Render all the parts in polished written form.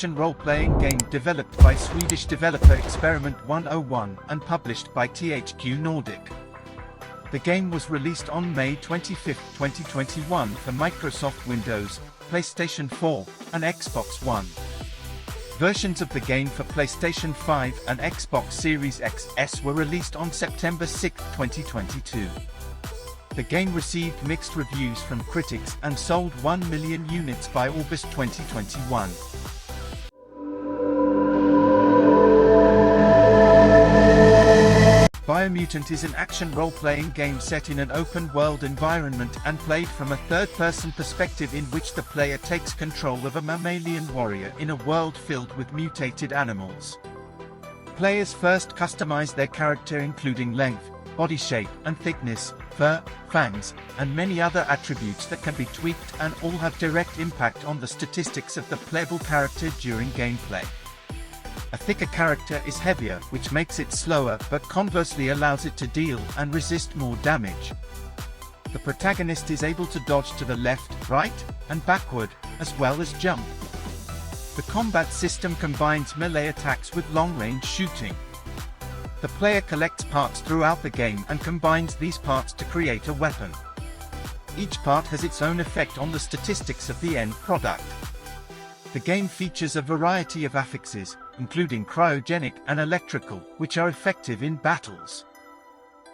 action role-playing game developed by Swedish developer Experiment 101 and published by THQ Nordic. The game was released on May 25, 2021 for Microsoft Windows, PlayStation 4, and Xbox One. Versions of the game for PlayStation 5 and Xbox Series X/S were released on September 6, 2022. The game received mixed reviews from critics and sold 1 million units by August 2021. Biomutant is an action role-playing game set in an open-world environment and played from a third-person perspective in which the player takes control of a mammalian warrior in a world filled with mutated animals. Players first customize their character, including length, body shape and thickness, fur, fangs, and many other attributes that can be tweaked and all have direct impact on the statistics of the playable character during gameplay. A thicker character is heavier, which makes it slower but conversely allows it to deal and resist more damage. The protagonist is able to dodge to the left, right, and backward, as well as jump. The combat system combines melee attacks with long-range shooting. The player collects parts throughout the game and combines these parts to create a weapon. Each part has its own effect on the statistics of the end product. The game features a variety of affixes, including cryogenic and electrical, which are effective in battles.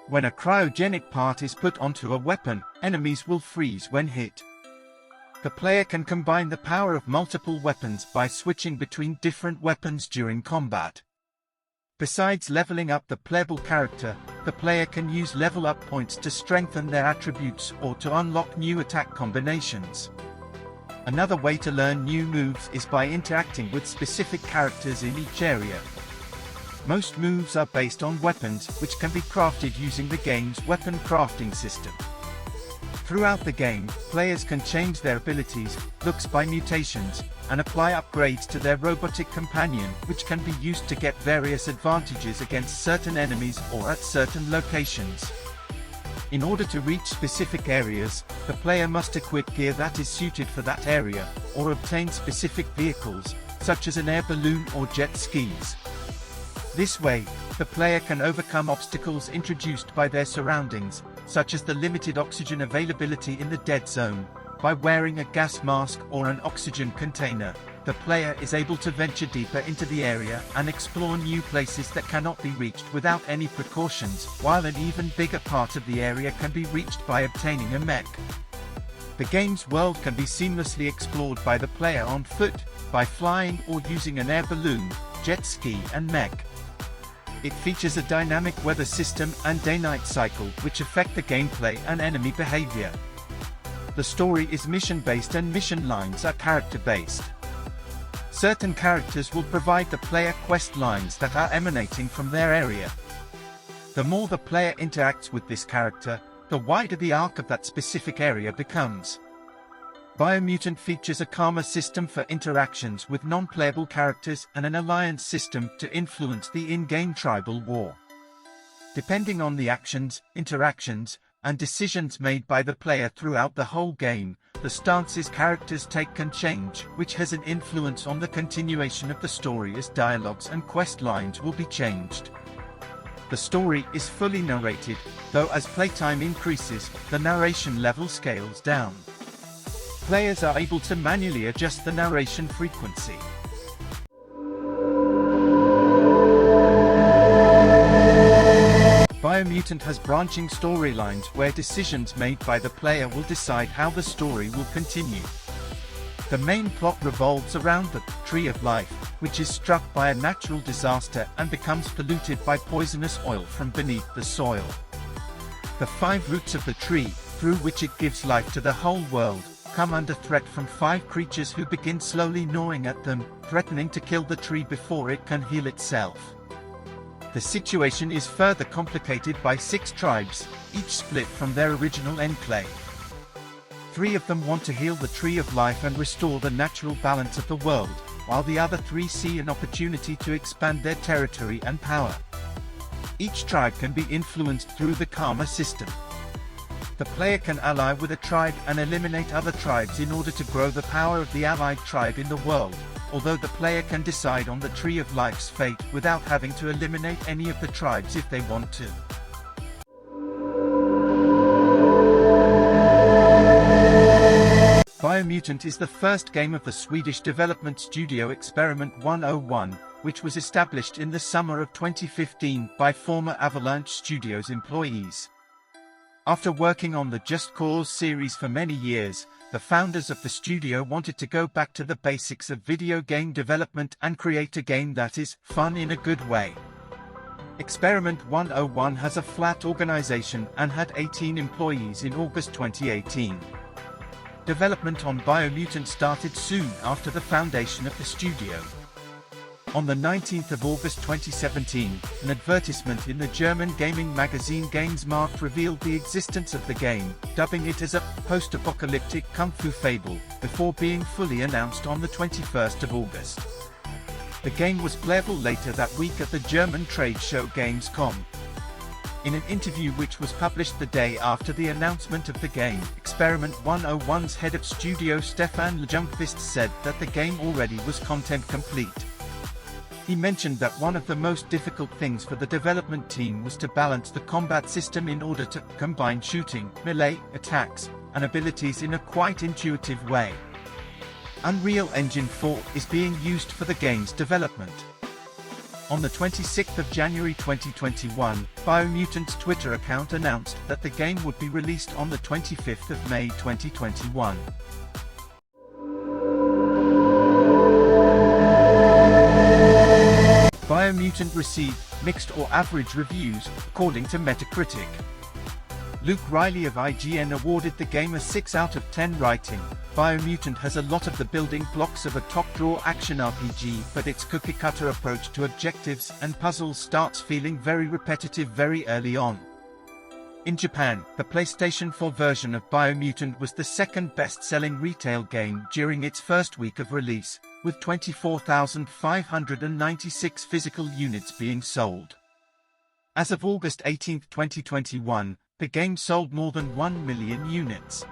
When a cryogenic part is put onto a weapon, enemies will freeze when hit. The player can combine the power of multiple weapons by switching between different weapons during combat. Besides leveling up the playable character, the player can use level up points to strengthen their attributes or to unlock new attack combinations. Another way to learn new moves is by interacting with specific characters in each area. Most moves are based on weapons, which can be crafted using the game's weapon crafting system. Throughout the game, players can change their abilities, looks by mutations, and apply upgrades to their robotic companion, which can be used to get various advantages against certain enemies or at certain locations. In order to reach specific areas, the player must equip gear that is suited for that area, or obtain specific vehicles, such as an air balloon or jet skis. This way, the player can overcome obstacles introduced by their surroundings, such as the limited oxygen availability in the dead zone. By wearing a gas mask or an oxygen container, the player is able to venture deeper into the area and explore new places that cannot be reached without any precautions, while an even bigger part of the area can be reached by obtaining a mech. The game's world can be seamlessly explored by the player on foot, by flying or using an air balloon, jet ski and mech. It features a dynamic weather system and day-night cycle which affect the gameplay and enemy behavior. The story is mission-based and mission lines are character-based. Certain characters will provide the player quest lines that are emanating from their area. The more the player interacts with this character, the wider the arc of that specific area becomes. Biomutant features a karma system for interactions with non-playable characters and an alliance system to influence the in-game tribal war. Depending on the actions, interactions, and decisions made by the player throughout the whole game, the stances characters take can change, which has an influence on the continuation of the story as dialogues and quest lines will be changed. The story is fully narrated, though as playtime increases, the narration level scales down. Players are able to manually adjust the narration frequency. Biomutant has branching storylines where decisions made by the player will decide how the story will continue. The main plot revolves around the Tree of Life, which is struck by a natural disaster and becomes polluted by poisonous oil from beneath the soil. The 5 roots of the tree, through which it gives life to the whole world, come under threat from 5 creatures who begin slowly gnawing at them, threatening to kill the tree before it can heal itself. The situation is further complicated by 6 tribes, each split from their original enclave. 3 of them want to heal the Tree of Life and restore the natural balance of the world, while the other 3 see an opportunity to expand their territory and power. Each tribe can be influenced through the karma system. The player can ally with a tribe and eliminate other tribes in order to grow the power of the allied tribe in the world, although the player can decide on the Tree of Life's fate without having to eliminate any of the tribes if they want to. Biomutant is the first game of the Swedish development studio Experiment 101, which was established in the summer of 2015 by former Avalanche Studios employees. After working on the Just Cause series for many years, the founders of the studio wanted to go back to the basics of video game development and create a game that is fun in a good way. Experiment 101 has a flat organization and had 18 employees in August 2018. Development on Biomutant started soon after the foundation of the studio. On the 19th of August 2017, an advertisement in the German gaming magazine Gamesmarkt revealed the existence of the game, dubbing it as a post-apocalyptic kung fu fable, before being fully announced on the 21st of August. The game was playable later that week at the German trade show Gamescom. In an interview which was published the day after the announcement of the game, Experiment 101's head of studio Stefan Ljungqvist said that the game already was content complete. He mentioned that one of the most difficult things for the development team was to balance the combat system in order to combine shooting, melee, attacks, and abilities in a quite intuitive way. Unreal Engine 4 is being used for the game's development. On the 26th of January 2021, Biomutant's Twitter account announced that the game would be released on the 25th of May 2021. Biomutant received mixed or average reviews, according to Metacritic. Luke Riley of IGN awarded the game a 6 out of 10 rating. Biomutant has a lot of the building blocks of a top-drawer action RPG, but its cookie-cutter approach to objectives and puzzles starts feeling very repetitive very early on. In Japan, the PlayStation 4 version of Biomutant was the second best-selling retail game during its first week of release, with 24,596 physical units being sold. As of August 18, 2021, the game sold more than 1 million units.